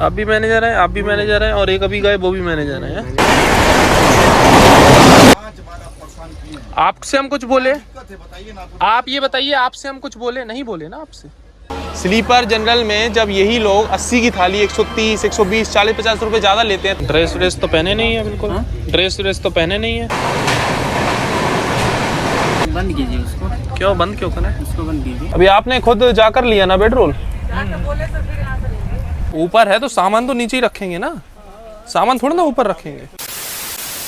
आप भी मैनेजर हैं, आप भी मैनेजर हैं, और एक अभी गए वो भी मैनेजर हैं। आपसे हम कुछ बोले? आप ये बताइए, आपसे हम कुछ बोले? नहीं बोले ना आपसे। स्लीपर जनरल में जब यही लोग 80 की थाली 130, 120, 40, 50 रुपए ज़्यादा लेते हैं। ड्रेस तो पहने नहीं है बिल्कुल। ड्रेस तो पहने नहीं है। बंद कीजिए उसको। क्यों बंद क्यों करें? उसको बंद कीजिए। अभी आपने खुद जाकर लिया ना पेट्रोल। ऊपर है तो सामान तो नीचे ही रखेंगे ना, सामान थोड़ा ना ऊपर रखेंगे।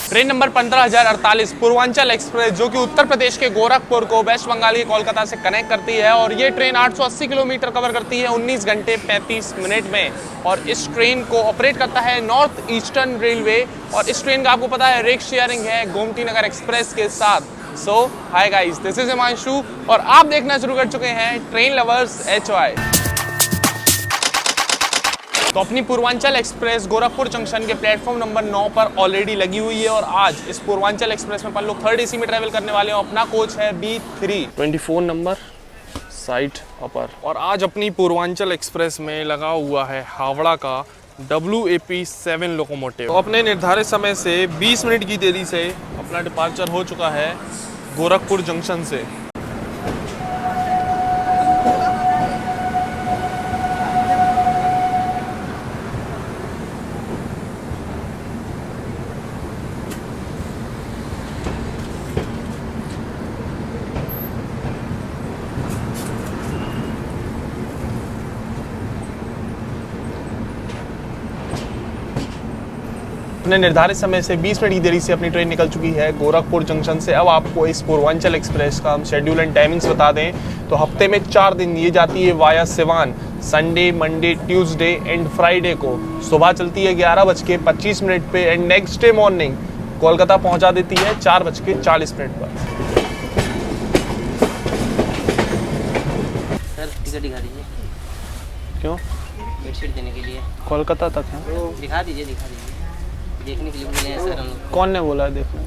ट्रेन नंबर 15,048 पूर्वांचल एक्सप्रेस, जो कि उत्तर प्रदेश के गोरखपुर को वेस्ट बंगाल के कोलकाता से कनेक्ट करती है, और ये ट्रेन 880 किलोमीटर कवर करती है 19 घंटे 35 मिनट में। और इस ट्रेन को ऑपरेट करता है नॉर्थ ईस्टर्न रेलवे, और इस ट्रेन का आपको पता है रेक शेयरिंग है गोमती नगर एक्सप्रेस के साथ। So hi guys, this is Himanshu और आप देखना शुरू कर चुके हैं ट्रेन लवर्स HY। तो अपनी पूर्वांचल एक्सप्रेस गोरखपुर जंक्शन के प्लेटफॉर्म नंबर 9 पर ऑलरेडी लगी हुई है, और आज इस पूर्वांचल एक्सप्रेस में अपन लोग 3rd AC में ट्रैवल करने वाले हैं। अपना कोच है B3 24 नंबर साइड अपर। और आज अपनी पूर्वांचल एक्सप्रेस में लगा हुआ है हावड़ा का WAP7 लोकोमोटिव। तो अपने निर्धारित समय से 20 मिनट की देरी से अपना डिपार्चर हो चुका है गोरखपुर जंक्शन से। अपने निर्धारित समय से 20 मिनट की देरी से अपनी ट्रेन निकल चुकी है गोरखपुर जंक्शन से। अब आपको इस पूर्वांचल एक्सप्रेस का हम शेड्यूल एंड टाइमिंग्स बता दें तो हफ्ते में 4 दिन ये जाती है via Siwan, Sunday, Monday, Tuesday and Friday को। सुबह चलती है 11:25 पे and next day morning Kolkata पहुंचा देती है 4:40 पर। सर टिकट दिखा दीजिए। क्यों? बेडशीट देने के लिए। कोलकाता तक है? दिखा दीजिए देखने के लिए बोले हैं सर हम लोग। कौन ने बोला है देखने?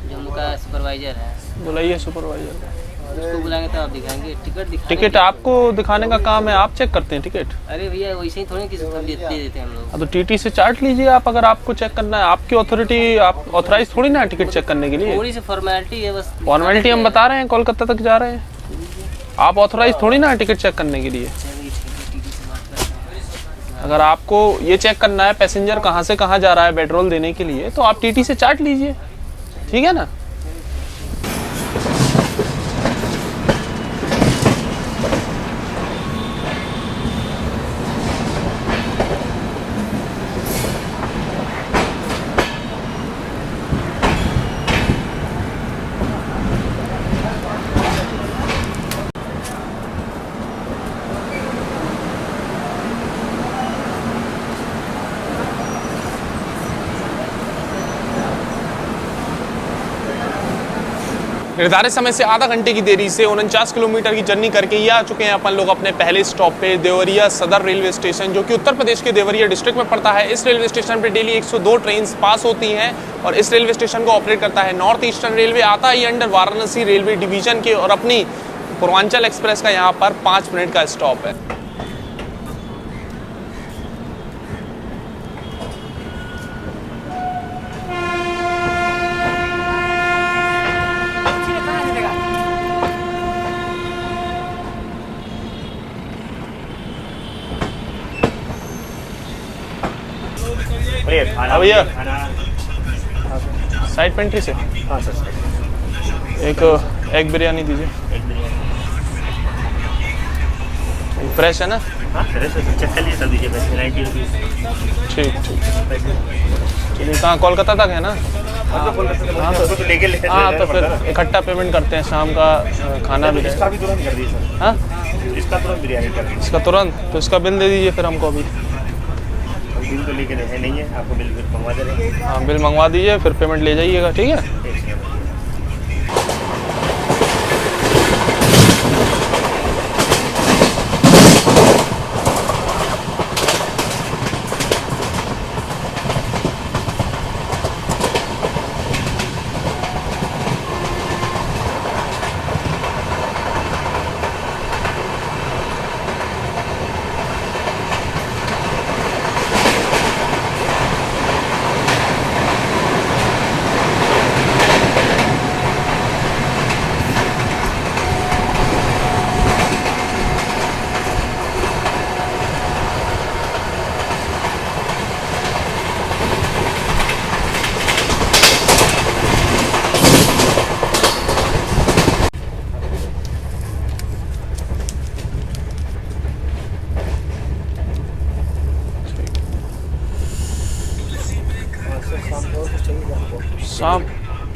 जो हम लोग का सुपरवाइजर है। बुलाइए सुपरवाइजर। उसको बुलाएंगे तो आप दिखाएंगे टिकट टिकट आपको दिखाने का काम है, आप चेक करते हैं टिकट? अरे भैया वैसे ही थोड़ी किसी को दे देते हैं हम लोग। तो टीटी से चार्ट लीजिए आप, अगर आपको चेक करना है। आपकी अथॉरिटी, आप ऑथराइज थोड़ी ना टिकट चेक करने के लिए। थोड़ी सी फॉर्मेलिटी है बस। फॉर्मेलिटी हम बता रहे हैं, कोलकाता तक जा रहे हैं। आप ऑथराइज थोड़ी ना टिकट चेक करने के लिए। अगर आपको ये चेक करना है पैसेंजर कहाँ से कहाँ जा रहा है पेट्रोल देने के लिए, तो आप टीटी से चार्ट लीजिए, ठीक है ना। निर्धारित समय से आधा घंटे की देरी से 49 किलोमीटर की जर्नी करके ये आ चुके हैं अपन लोग अपने पहले स्टॉप पे, देवरिया सदर रेलवे स्टेशन, जो कि उत्तर प्रदेश के देवरिया डिस्ट्रिक्ट में पड़ता है। इस रेलवे स्टेशन पे डेली 102 ट्रेन पास होती हैं, और इस रेलवे स्टेशन को ऑपरेट करता है नॉर्थ ईस्टर्न रेलवे। आता ही अंडर वाराणसी रेलवे डिवीजन के, और अपनी पूर्वांचल एक्सप्रेस का यहाँ पर 5 मिनट का स्टॉप है। भैया साइड पेंट्री से। हाँ सर। एक एग बिरयानी दीजिए। फ्रेश है ना? हाँ फ्रेश है, चेक कर लीजिए, दीजिए पैसे 90 रुपीज़। ठीक चलिए। कहाँ कोलकाता तक है ना? हाँ तो फिर इकट्ठा पेमेंट करते हैं, शाम का खाना भी। इसका भी तुरंत कर दीजिए सर। हाँ इसका तुरंत बिरयानी कर दीजिए। इसका तुरंत, तो इसका बिल दे दीजिए फिर हमको अभी। बिल तो लेके नहीं है, आपको बिल मंगवा दे रहे हैं। हाँ बिल मंगवा दीजिए, फिर पेमेंट ले जाइएगा, ठीक है?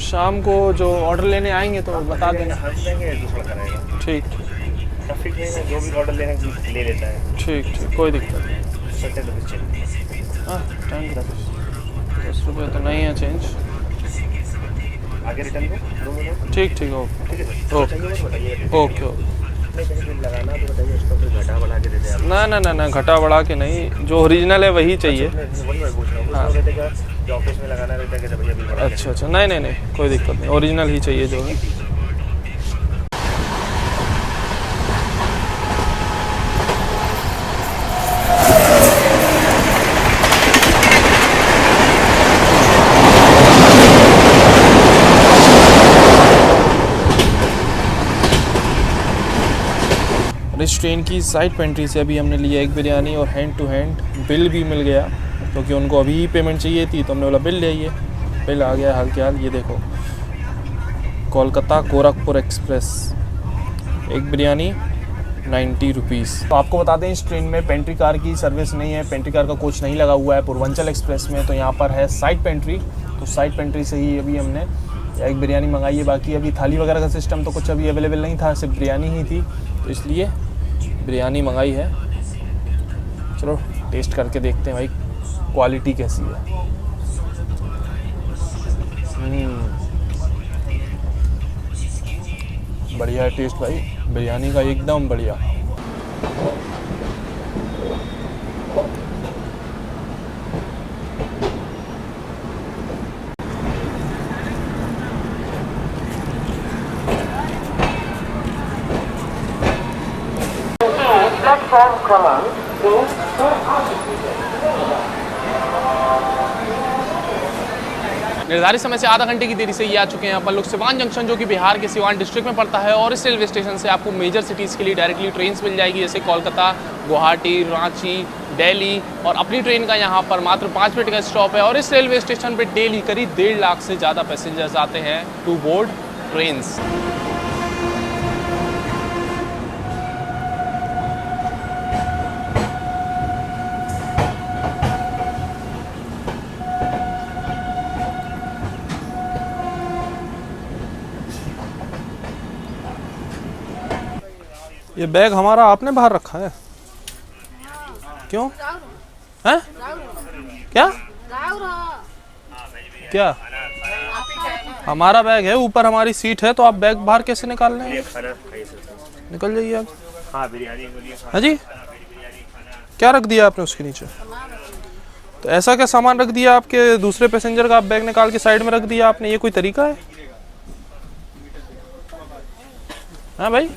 शाम को जो ऑर्डर लेने आएंगे तो बता देना। हम देंगे, दूसरा कराएगा। ठीक ट्रैफिक में जो भी ऑर्डर लेने ले लेता है। ठीक कोई दिक्कत नहीं। हाँ, 10 रुपये तो नहीं है चेंज। आगे रिटर्न को ठीक ओके बताइए। ओके लगाना तो बताइए, उसको फिर घटा बढ़ा के देते हैं। ना घटा बढ़ा के नहीं, जो ओरिजिनल है वही चाहिए। वही मैं पूछ रहा हूँ, जो ऑफिस में लगाना रहता है कि भैया बिल बढ़ा के अच्छा नहीं कोई दिक्कत नहीं, ओरिजिनल ही चाहिए जो है। इस ट्रेन की साइड पेंट्री से अभी हमने लिया एक बिरयानी और हैंड टू हैंड बिल भी मिल गया, क्योंकि उनको अभी ही पेमेंट चाहिए थी तो हमने बोला बिल ले आइए। बिल आ गया हाल के हाल, ये देखो, कोलकाता गोरखपुर एक्सप्रेस, एक बिरयानी 90 रुपीज़। तो आपको बता दें इस ट्रेन में पेंट्री कार की सर्विस नहीं है, पेंट्री कार का कोच नहीं लगा हुआ है पूर्वांचल एक्सप्रेस में। तो यहाँ पर है साइड पेंट्री, तो साइड पेंट्री से ही अभी हमने एक बिरयानी मंगाई है। बाकी अभी थाली वगैरह का सिस्टम तो कुछ अभी अवेलेबल नहीं था, सिर्फ बिरयानी ही थी, तो इसलिए बिरयानी मंगाई है। चलो टेस्ट करके देखते हैं भाई क्वालिटी कैसी है। बढ़िया है टेस्ट भाई बिरयानी का, एकदम बढ़िया। निर्धारित समय से आधा घंटे की देरी से ये आ चुके हैं अपन लोग सिवान जंक्शन, जो कि बिहार के सिवान डिस्ट्रिक्ट में पड़ता है। और इस रेलवे स्टेशन से आपको मेजर सिटीज़ के लिए डायरेक्टली ट्रेन्स मिल जाएगी, जैसे कोलकाता, गुवाहाटी, रांची, दिल्ली। और अपनी ट्रेन का यहाँ पर मात्र 5 मिनट का स्टॉप है। और इस रेलवे स्टेशन पर डेली करीब 1.5 लाख से ज़्यादा पैसेंजर्स आते हैं टू बोर्ड ट्रेन्स। ये बैग हमारा आपने बाहर रखा है क्यों? हैं? क्या क्या? हमारा बैग है, ऊपर हमारी सीट है, तो आप बैग बाहर कैसे निकाल रहे हैं? निकल जाइए आप। हाँ जी, क्या रख दिया आपने उसके नीचे? तो ऐसा क्या सामान रख दिया आपके दूसरे पैसेंजर का, आप बैग निकाल के साइड में रख दिया आपने? ये कोई तरीका है? हाँ भाई,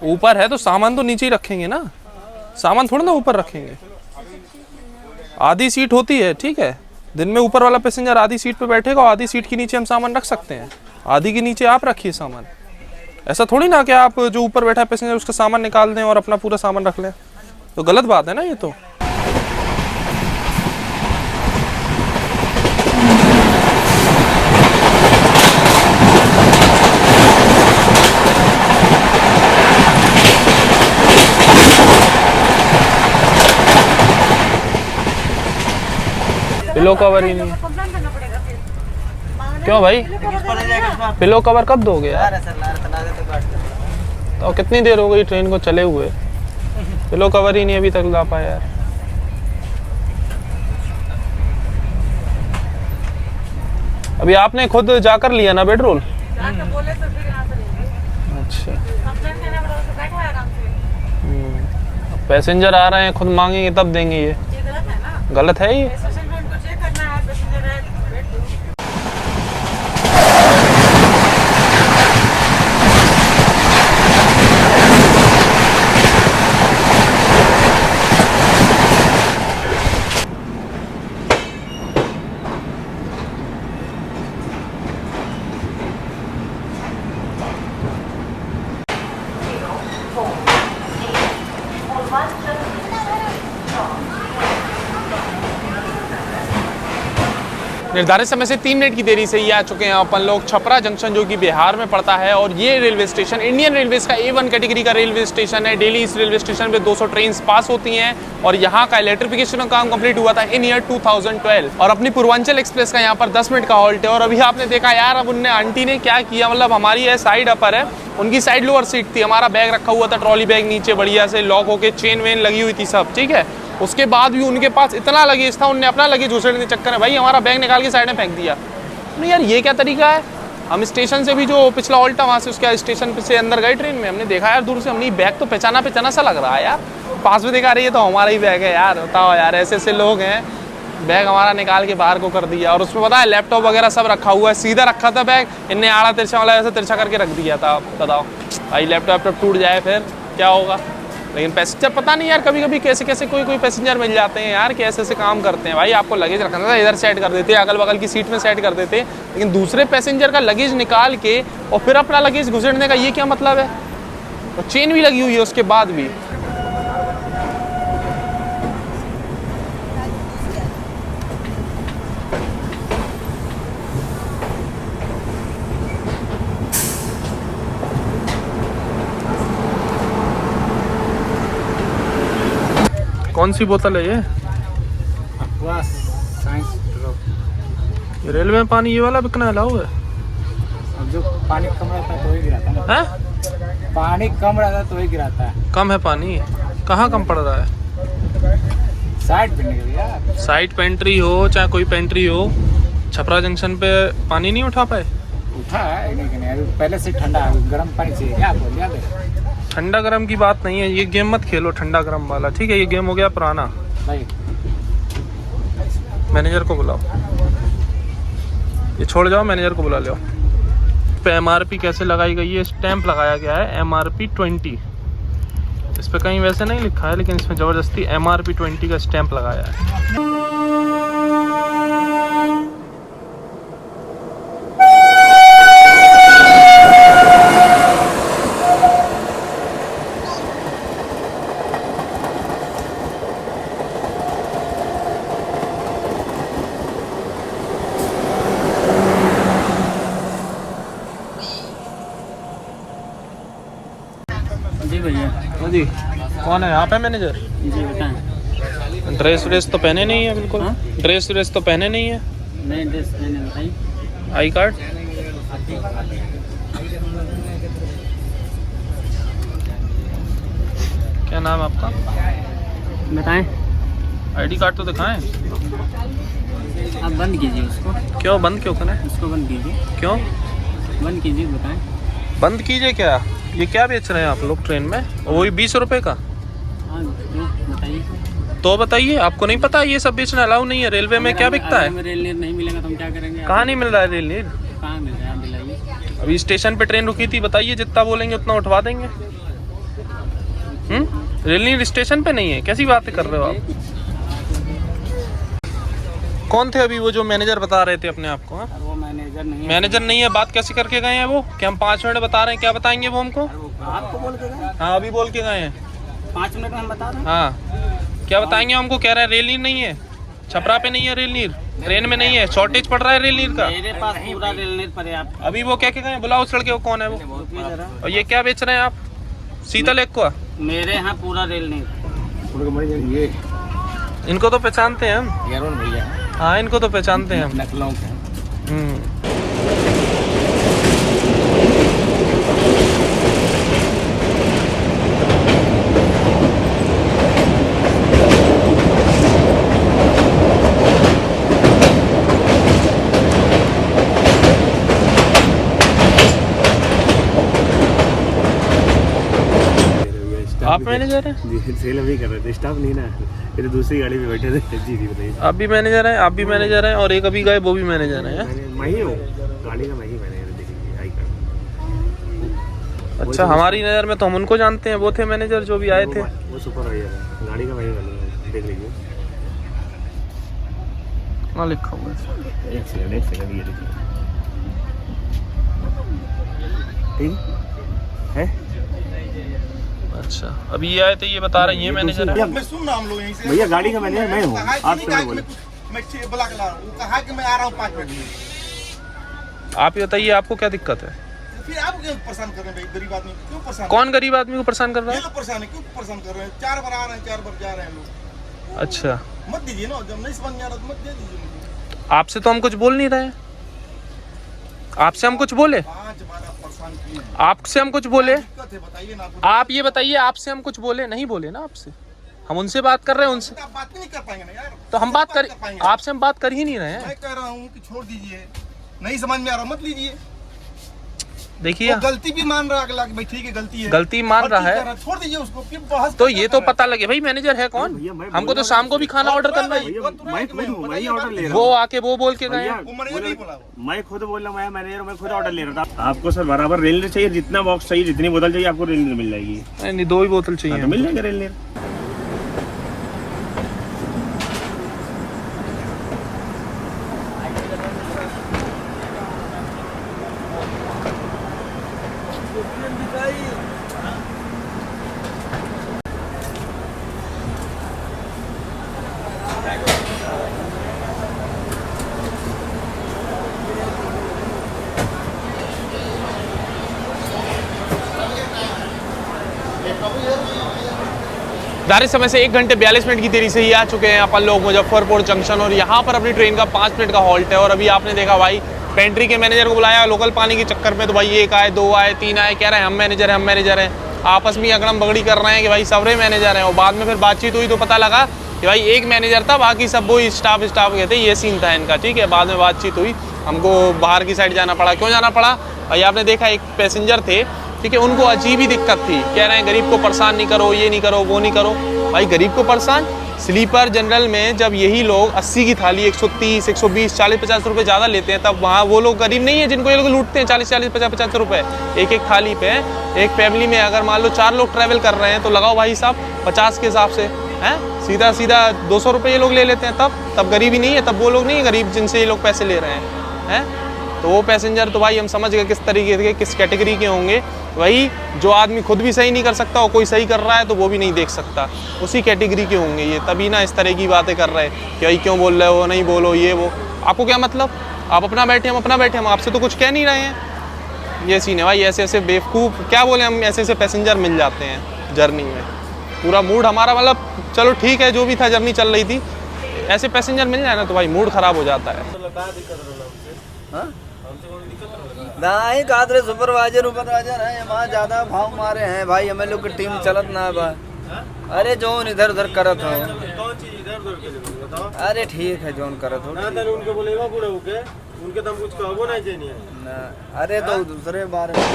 ऊपर है तो सामान तो नीचे ही रखेंगे ना, सामान थोड़ा ना ऊपर रखेंगे। आधी सीट होती है, ठीक है, दिन में ऊपर वाला पैसेंजर आधी सीट पे बैठेगा, आधी सीट के नीचे हम सामान रख सकते हैं, आधी के नीचे आप रखिए सामान। ऐसा थोड़ी ना कि आप जो ऊपर बैठा है पैसेंजर उसका सामान निकाल दें और अपना पूरा सामान रख लें, तो गलत बात है ना ये तो। पिलो कवर ही नहीं, क्यों भाई? पिलो कवर कब दोगे यार? तो कितनी देर हो गई ट्रेन को चले हुए, पिलो कवर ही नहीं अभी तक ला पाया यार। अभी आपने खुद जाकर लिया ना बेडरोल? अच्छा, पैसेंजर आ रहे हैं खुद मांगेंगे तब देंगे, ये गलत है ये। निर्धारित समय से 3 मिनट की देरी से ये आ चुके हैं अपन लोग छपरा जंक्शन, जो कि बिहार में पड़ता है। और ये रेलवे स्टेशन इंडियन रेलवेज का A1 कैटेगरी का रेलवे स्टेशन है। डेली इस रेलवे स्टेशन पे 200 ट्रेन पास होती हैं और यहाँ का इलेक्ट्रिफिकेशन का काम कंप्लीट हुआ था इन ईयर 2012। और अपनी पूर्वांचल एक्सप्रेस का यहाँ पर 10 मिनट का हॉल्ट है। और अभी आपने देखा यार, अब उनने आंटी ने क्या किया, मतलब हमारी है साइड अपर है, उनकी साइड लोअर सीट थी, हमारा बैग रखा हुआ था, ट्रॉली बैग नीचे बढ़िया से लॉक होके चेन वेन लगी हुई थी सब, ठीक है। उसके बाद भी उनके पास इतना लगेज था, उनने अपना लगेज घुसेड़ने के चक्कर में भाई हमारा बैग निकाल के साइड में फेंक दिया। नहीं यार, ये क्या तरीका है। हम स्टेशन से भी जो पिछला हॉल्ट था वहाँ से उसके स्टेशन से अंदर गए ट्रेन में, हमने देखा यार दूर से, हमने बैग तो पहचाना सा लग रहा है यार। पास में देखा रही है तो हमारा ही बैग है यार। बताओ यार, ऐसे ऐसे लोग हैं, बैग हमारा निकाल के बाहर को कर दिया। और उसमें पता है लैपटॉप वगैरह सब रखा हुआ है, सीधा रखा था बैग, इनने आड़ा तिरछा वाला ऐसे तिरछा करके रख दिया था। बताओ भाई, लैपटॉप टूट जाए फिर क्या होगा। लेकिन पैसेंजर पता नहीं यार, कभी कभी कैसे कैसे कोई पैसेंजर मिल जाते हैं यार, कैसे ऐसे काम करते हैं भाई। आपको लगेज रखना था इधर सेट कर देते, अगल बगल की सीट में सेट कर देते, लेकिन दूसरे पैसेंजर का लगेज निकाल के और फिर अपना लगेज घुसेड़ने का ये क्या मतलब है। और चेन भी लगी हुई है उसके बाद भी। कौन सी बोतल है ये? ये रेलवे में पानी ये वाला बिकना अलाउ है? अब जो पानी कम रहता है तो ही गिराता है ना। पानी कम रहता है तो ही गिराता है। कम है पानी? कहाँ कम पड़ रहा है? साइड पे निकल गया। साइड पेंट्री हो चाहे कोई पेंट्री हो, छपरा जंक्शन पे पानी नहीं उठा पाए? उठा है लेकिन अभी पहले से ठंडा है, गर्म पानी चाहिए क्या आपको? याद है? ठंडा गर्म की बात नहीं है, ये गेम मत खेलो ठंडा गर्म वाला, ठीक है। ये गेम हो गया पुराना। भाई मैनेजर को बुलाओ, ये छोड़ जाओ, मैनेजर को बुला लो। पे MRP कैसे लगाई गई है? स्टैंप लगाया गया है MRP 20। इस पे कहीं वैसे नहीं लिखा है, लेकिन इसमें ज़बरदस्ती MRP 20 का स्टैंप लगाया है। जी भैया। हाँ जी, कौन है? आप है मैनेजर? जी बताएं। ड्रेस व्रेस तो पहने नहीं है बिल्कुल। हाँ? ड्रेस व्रेस तो पहने नहीं है। नहीं ड्रेस मैंने बताई। I card? क्या नाम आपका? बताएं। ID कार्ड तो दिखाएं। आप बंद कीजिए उसको। क्यों बंद क्यों करें? उसको बंद कीजिए। क्यों बंद कीजिए, बताएं। बंद कीजिए? क्या ये क्या बेच रहे हैं आप लोग ट्रेन में? वही 20 रुपए का? हाँ बताइए। तो बताइए, आपको नहीं पता ये सब बेचना अलाउ नहीं है रेलवे में? क्या बिकता है? रेल नीर नहीं मिलेगा तो हम क्या करेंगे? कहाँ नहीं मिल रहा है रेल नीर? कहाँ मिल रहा है? आप दिलाइए। अभी स्टेशन पे ट्रेन रुकी थी, बताइए, जितना बोलेंगे उतना उठवा देंगे। रेल नीर स्टेशन पे नहीं है? कैसी बातें कर रहे हो आप? कौन थे अभी वो जो मैनेजर बता रहे थे अपने आप को? हाँ, वो मैनेजर नहीं है। मैनेजर नहीं है, बात कैसे करके गए हैं वो? कि हम 5 मिनट बता रहे हैं, क्या बताएंगे वो हमको? आपको बोल के गए? हाँ अभी बोल के गए हैं। 5 मिनट में हम बता रहे हैं। हाँ क्या बताएंगे हमको? कह रहे हैं रेल नीर नहीं है, छपरा पे नहीं है रेल नीर, ट्रेन में नहीं है, शॉर्टेज पड़ रहा है रेल नीर का। मेरे पास पूरा रेल नीर पर है। आप अभी वो क्या कह गए? बुलाओ उस लड़के को, कौन है वो? रुकिए जरा। और ये क्या बेच रहे हैं आप? शीतल एक को? मेरे यहाँ पूरा रेल नीर। ये इनको तो पहचानते हैं हम। यारों भैया हाँ इनको तो पहचानते हैं हम। नकलों के। आप मैनेजर हैं? सेल अभी कर रहे थे, स्टाफ नहीं ना, ये तो दूसरी गाड़ी में बैठे थे। जी जी बताइए। आप भी मैनेजर हैं? आप भी मैनेजर हैं और एक अभी गए वो भी मैनेजर हैं? मैं ही हूँ गाड़ी का, मैं ही मैनेजर। देखिए आई कार्ड। अच्छा, हमारी नज़र में तो हम उनको जानते हैं, वो थे मैनेजर जो भी आए थे। वो सुपरवाइजर है गाड़ी का, मैं ही देख लीजिए। हाँ लिखा हुआ है। एक सेकंड ये देखिए। ठीक है। अच्छा अभी ये आए थे, ये बता रहे हैं ये मैनेजर है। भैया गाड़ी का मैनेजर मैं हूँ, आप सब बोले। मैं बुला के ला रहा हूँ, वो कहा कि मैं आ रहा हूँ 5 मिनट में। आप ये बताइए आपको क्या दिक्कत है? फिर आप क्यों परेशान कर रहे हैं भाई, गरीब आदमी क्यों परेशान? कौन गरीब आदमी को परेशान कर रहा ये है? लोग परेशान है, क्यों परेशान कर रहे हैं? 4 बार आ रहे हैं, 4 बार जा रहे हैं लोग। अच्छा, मत दीजिए ना, जब नहीं समझ में आ रहा तो मत दे दीजिए मुझे। आपसे तो हम कुछ बोल नहीं रहे हैं। आपसे हम कुछ बोले? 5 बार आप परेशान किए, आपसे हम कुछ बोले? दिक्कत है बताइए ना आपको। आप ये बताइए, आपसे हम कुछ बोले? नहीं बोले ना आपसे, हम उनसे बात कर रहे हैं उनसे। आप बात नहीं कर पाएंगे ना यार, तो हम बात कर, पाएंगे। आपसे हम बात कर ही नहीं रहे हैं। मैं कह रहा हूँ कि छोड़ दीजिए, नहीं समझ में आ रहा मत लीजिए। देखिए वो गलती भी मान रहा है अगला कि भाई ठीक है गलती है, गलती मान और रहा ठीक है, कर रहा छोड़ दीजिए उसको। फिर बहस तो क्या ये कर तो रहा है? पता लगे भाई मैनेजर है कौन। हमको तो शाम को भी खाना ऑर्डर करना है। मैं खुद हूँ, मैं ही ऑर्डर ले रहा वो हूँ। आके वो बोल के गए। वो मैनेजर नहीं बोला वो। मैं खुद बोल रहा हूँ, मैं मैनेजर, मैं खुद ऑर्डर ले रहा था। आपको सर बराबर रेलनेर चाहिए, जितना बॉक्स चाहिए, जितनी बोतल चाहिए आपको रेलनेर मिल जाएगी। नहीं, 2 ही बोतल हाँ, तो चाहिए। मिल जाएगा रेलनेर। निर्धारित समय से 1 घंटे 42 मिनट की देरी से ही आ चुके हैं अपन लोग मुजफ्फरपुर जंक्शन, और यहाँ पर अपनी ट्रेन का 5 मिनट का हॉल्ट है। और अभी आपने देखा भाई, पेंट्री के मैनेजर को बुलाया लोकल पानी के चक्कर में, तो भाई 1 आए, 2 आए, 3 आए, कह रहे हैं हम मैनेजर हैं। आपस में अगड़म बगड़ी कर रहे हैं कि भाई सबरे मैनेजर हैं। और बाद में फिर बातचीत हुई तो पता लगा कि भाई एक मैनेजर था, बाकी सब वो स्टाफ कहते, ये सीन था इनका। ठीक है, बाद में बातचीत हुई, हमको बाहर की साइड जाना पड़ा। क्यों जाना पड़ा भाई? आपने देखा एक पैसेंजर थे, ठीक है, उनको अजीब ही दिक्कत थी, कह रहे हैं गरीब को परेशान नहीं करो, ये नहीं करो, वो नहीं करो। भाई गरीब को परेशान, स्लीपर जनरल में जब यही लोग 80 की थाली 130, 120, 40-50 रुपए ज़्यादा लेते हैं, तब वहाँ वो लोग गरीब नहीं है जिनको ये लोग लूटते हैं 40-40, 50-50 रुपए एक थाली पे। एक फैमिली में अगर मान लो 4 लोग ट्रैवल कर रहे हैं तो लगाओ भाई साहब 50 के हिसाब से, हैं सीधा 200 रुपये ये लोग ले लेते हैं। तब गरीबी नहीं है, तब वो लोग नहीं है गरीब जिनसे ये लोग पैसे ले रहे हैं। तो वो पैसेंजर तो भाई हम समझ गए किस तरीके के, किस कैटेगरी के होंगे। वही जो आदमी खुद भी सही नहीं कर सकता और कोई सही कर रहा है तो वो भी नहीं देख सकता, उसी कैटेगरी के होंगे ये। तभी ना इस तरह की बातें कर रहे हैं कि भाई क्यों बोल रहे हो, नहीं बोलो, ये वो। आपको क्या मतलब? आप अपना बैठे, हम अपना बैठे, हम आपसे तो कुछ कह नहीं रहे हैं। ये सीन है भाई, ऐसे ऐसे बेवकूफ़, क्या बोले हम, ऐसे ऐसे पैसेंजर मिल जाते हैं जर्नी में। पूरा मूड हमारा, मतलब चलो ठीक है जो भी था, जर्नी चल रही थी, ऐसे पैसेंजर मिल जाए ना तो भाई मूड ख़राब हो जाता है। नहीं कादरे सुपरवाइजर है, वहाँ ज्यादा भाव मारे हैं भाई, हमें लोग की टीम चलत ना बा। अरे जोन इधर उधर करत हो, कौन चीज इधर उधर के लिए बताओ अरे ठीक है जोन करत हो ना, तो उनके बोलेगा बूढ़े होके, उनके तो हम कुछ कहबो नहीं चाहिए ना। अरे तो दूसरे बारे में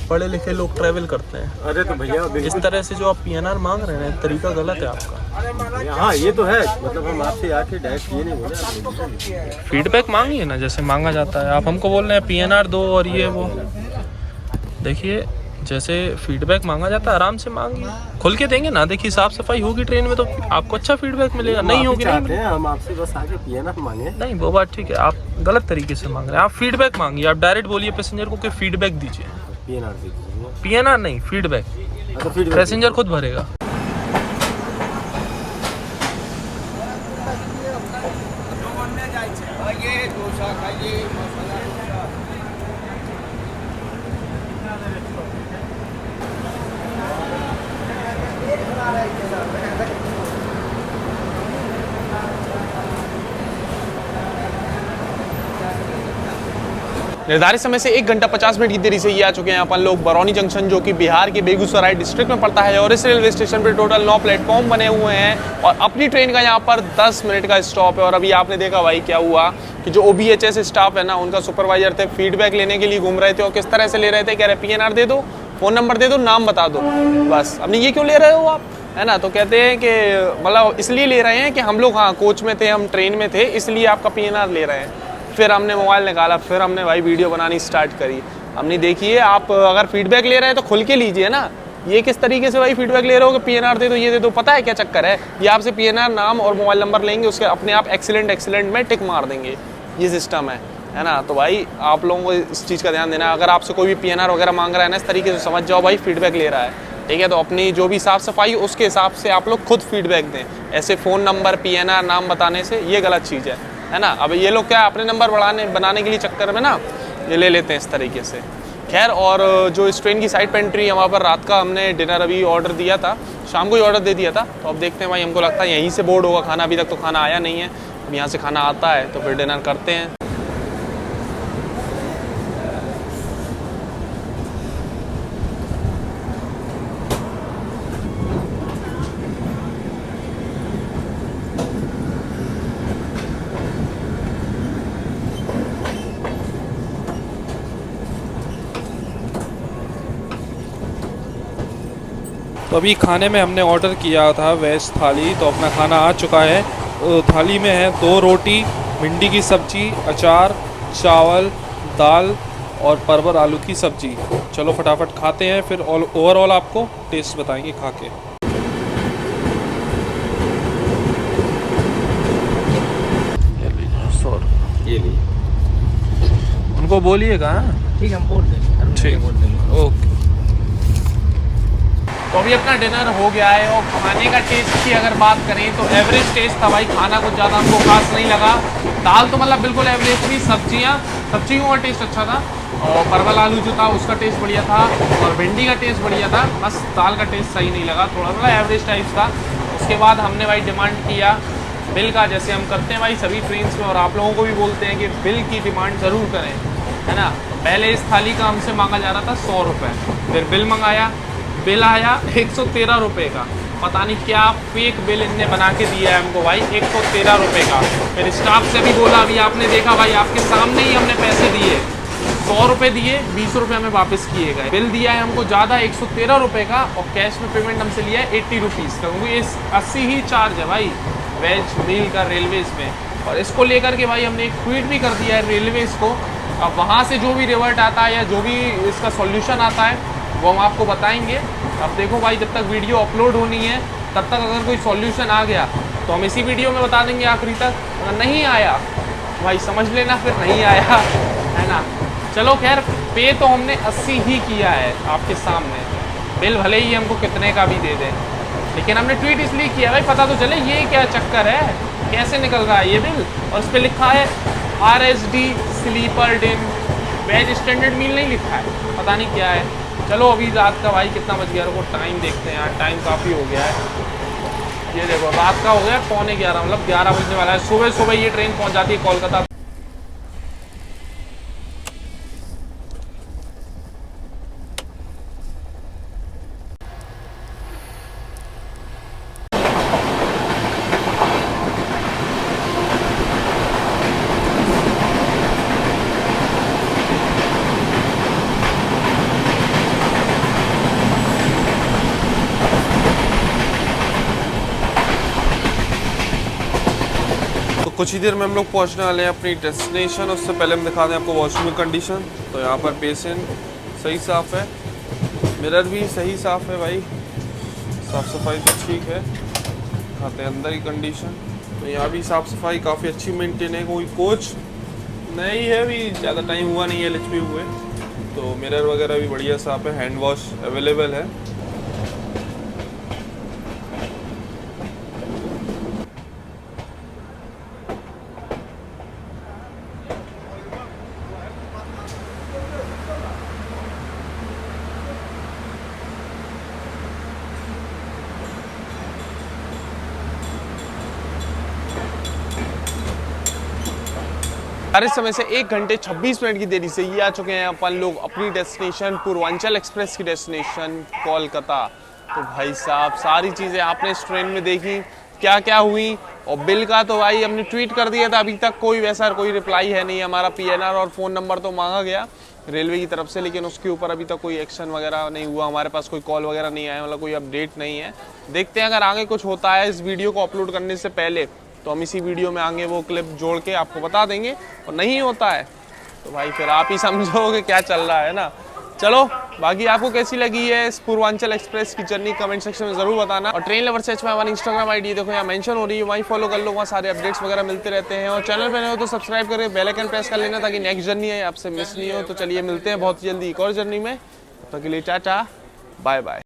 पढ़े लिखे लोग ट्रैवल करते हैं। अरे तो भैया इस तरह से जो आप PNR मांग रहे हैं, तरीका गलत है आपका। हाँ ये तो है, मतलब हम आपसे आके डायरेक्ट ये नहीं बोले, फीडबैक मांगिए ना, जैसे मांगा जाता है। आप हमको बोल रहे हैं PNR दो और ये वो। देखिए जैसे फीडबैक मांगा जाता है आराम से मांगिए, खुल के देंगे ना। देखिए साफ सफाई होगी ट्रेन में तो आपको अच्छा फीडबैक मिलेगा, नहीं होगी नहीं मिलेगा। हम आपसे बस आके PNR मांगे। नहीं वो बात ठीक है, आप गलत तरीके से मांग रहे हैं। आप फीडबैक मांगिए, आप डायरेक्ट बोलिए पैसेंजर को कि फीडबैक दीजिए। PNR दीजिए, PNR नहीं, फीडबैक। तो फीडबैक पैसेंजर खुद भरेगा। निर्धारित समय से 1 घंटा 50 मिनट की देरी से ये आ चुके हैं अपन लोग बरौनी जंक्शन, जो कि बिहार के बेगूसराय डिस्ट्रिक्ट में पड़ता है। और इस रेलवे स्टेशन पर टोटल 9 प्लेटफॉर्म बने हुए हैं और अपनी ट्रेन का यहाँ पर 10 मिनट का स्टॉप है। और अभी आपने देखा भाई क्या हुआ कि जो OBHS स्टाफ है ना, उनका सुपरवाइजर थे, फीडबैक लेने के लिए घूम रहे थे। और किस तरह से ले रहे थे, कह रहे PNR दे दो, फ़ोन नंबर दे दो, नाम बता दो, बस। अब ये क्यों ले रहे हो आप, है ना? तो कहते हैं कि मतलब इसलिए ले रहे हैं कि हम लोग हाँ कोच में थे, हम ट्रेन में थे, इसलिए आपका PNR ले रहे हैं। फिर हमने मोबाइल निकाला, फिर हमने भाई वीडियो बनानी स्टार्ट करी। हमने देखिए, आप अगर फीडबैक ले रहे हैं तो खुल के लीजिए ना। ये किस तरीके से भाई फीडबैक ले रहे हो कि पीएनआर दे दो, ये दे दो। पता है क्या चक्कर है, ये आपसे पीएनआर नाम और मोबाइल नंबर लेंगे, उसके अपने आप एक्सीलेंट में टिक मार देंगे। ये सिस्टम है ना। तो भाई आप लोगों को इस चीज़ का ध्यान देना है। अगर आपसे कोई भी पीएनआर वगैरह मांग रहा है ना, इस तरीके से समझ जाओ भाई फीडबैक ले रहा है, ठीक है। तो अपनी जो भी साफ़ सफाई उसके हिसाब से आप लोग खुद फीडबैक दें। ऐसे फ़ोन नंबर पीएनआर नाम बताने से ये गलत चीज़ है ना। अब ये लोग क्या अपने नंबर बनाने के लिए चक्कर में ना ये ले लेते हैं इस तरीके से। खैर, और जो इस ट्रेन की साइड पे एंट्री है वहाँ पर रात का हमने डिनर अभी ऑर्डर दिया था, शाम को ही ऑर्डर दे दिया था। तो अब देखते हैं भाई, हमको लगता है यहीं से बोर्ड होगा खाना। अभी तक तो खाना आया नहीं है, अब यहाँ से खाना आता है तो फिर डिनर करते हैं। तो अभी खाने में हमने ऑर्डर किया था वेज थाली, तो अपना खाना आ चुका है। थाली में है 2 रोटी, भिंडी की सब्जी, अचार, चावल, दाल और परवर आलू की सब्जी। चलो फटाफट खाते हैं, फिर ओवरऑल आपको टेस्ट बताएंगे खा के। ये ली, उनको बोलिएगा। ठीक है, हम बोल देंगे। ठीक, ओके। तो अभी अपना डिनर हो गया है और खाने का टेस्ट की अगर बात करें तो एवरेज टेस्ट था भाई। खाना कुछ ज़्यादा हमको खास नहीं लगा। दाल तो मतलब बिल्कुल एवरेज थी। सब्जियों का टेस्ट अच्छा था, और परवल आलू जो था उसका टेस्ट बढ़िया था, और भिंडी का टेस्ट बढ़िया था। बस दाल का टेस्ट सही नहीं लगा, थोड़ा थोड़ा एवरेज टाइप था। उसके बाद हमने भाई डिमांड किया बिल का, जैसे हम करते हैं भाई सभी ट्रेन्स में, और आप लोगों को भी बोलते हैं कि बिल की डिमांड ज़रूर करें, है ना। पहले इस थाली का हमसे मांगा जा रहा था 100 रुपये, फिर बिल मंगाया, बिल आया 113 रुपये का। पता नहीं क्या फेक बिल इनने बना के दिया है हमको भाई, 113 रुपये का। फिर स्टाफ से भी बोला, अभी आपने देखा भाई आपके सामने ही हमने पैसे दिए, 100 रुपये दिए, 20 रुपये हमें वापस किए गए। बिल दिया है हमको ज़्यादा 113 रुपये का, और कैश में पेमेंट हमसे लिया है 80 रुपीज़ का, क्योंकि इस 80 ही चार्ज है भाई वेज मील का रेलवेज़ में। और इसको लेकर के भाई हमने एक ट्वीट भी कर दिया है रेलवेज़ को। अब वहाँ से जो भी रिवर्ट आता है या जो भी इसका सॉल्यूशन आता है वो हम आपको बताएंगे। अब देखो भाई, जब तक वीडियो अपलोड होनी है तब तक अगर कोई सॉल्यूशन आ गया तो हम इसी वीडियो में बता देंगे आखिरी तक। अगर नहीं आया भाई समझ लेना फिर नहीं आया, है ना। चलो खैर, पे तो हमने 80 ही किया है आपके सामने। बिल भले ही हमको कितने का भी दे दें, लेकिन हमने ट्वीट इसलिए किया भाई पता तो चले ये क्या चक्कर है, कैसे निकल रहा है ये बिल। और इस पर लिखा है RSD स्लीपर डिन, वेज स्टैंडर्ड मील नहीं लिखा है, पता नहीं क्या है। चलो अभी रात का भाई कितना बज गया, रुको टाइम देखते हैं यार, टाइम काफ़ी हो गया है। ये देखो रात का हो गया 11:15, मतलब 11 बजने वाला है। सुबह सुबह ये ट्रेन पहुंच जाती है कोलकाता। कुछ ही देर में हम लोग पहुंचने वाले हैं अपनी डेस्टिनेशन। उससे पहले हम दिखा दें आपको वॉशरूम की कंडीशन। तो यहाँ पर बेसिन सही साफ़ है, मिरर भी सही साफ़ है भाई, साफ़ सफाई तो ठीक है। दिखाते हैं अंदर की कंडीशन। तो यहाँ भी साफ़ सफाई काफ़ी अच्छी मेंटेन है, कोई कोच नहीं है, भी ज़्यादा टाइम हुआ नहीं है एलएचबी हुए। तो मिरर वगैरह भी बढ़िया साफ़ है, हैंड वॉश अवेलेबल है। इस समय से 1 घंटे 26 मिनट की देरी से ये आ चुके हैं अपन लोग अपनी डेस्टिनेशन पूर्वांचल एक्सप्रेस की डेस्टिनेशन कोलकाता। तो भाई साहब सारी चीज़ें आपने इस ट्रेन में देखी, क्या क्या हुई। और बिल का तो भाई हमने ट्वीट कर दिया था, अभी तक कोई वैसा कोई रिप्लाई है नहीं। हमारा पीएनआर और फ़ोन नंबर तो मांगा गया रेलवे की तरफ से, लेकिन उसके ऊपर अभी तक कोई एक्शन वगैरह नहीं हुआ। हमारे पास कोई कॉल वगैरह नहीं आया, मतलब कोई अपडेट नहीं है। देखते हैं अगर आगे कुछ होता है। इस वीडियो को अपलोड करने से पहले तो हम इसी वीडियो में आगे वो क्लिप जोड़ के आपको बता देंगे, और नहीं होता है तो भाई फिर आप ही समझोगे क्या चल रहा है ना। चलो बाकी आपको कैसी लगी है इस पूर्वांचल एक्सप्रेस की जर्नी कमेंट सेक्शन में जरूर बताना। और ट्रेन लवर सच में हमारी इंस्टाग्राम आईडी देखो यहाँ मेंशन हो रही है, वहीं फॉलो कर लो, वहाँ सारे अपडेट्स वगैरह मिलते रहते हैं। और चैनल पे नए हो तो सब्सक्राइब करके बेल आइकन प्रेस कर लेना ताकि नेक्स्ट जर्नी है आपसे मिस नहीं हो। तो चलिए मिलते हैं बहुत जल्दी एक और जर्नी में, तो के लिए टाटा बाय बाय।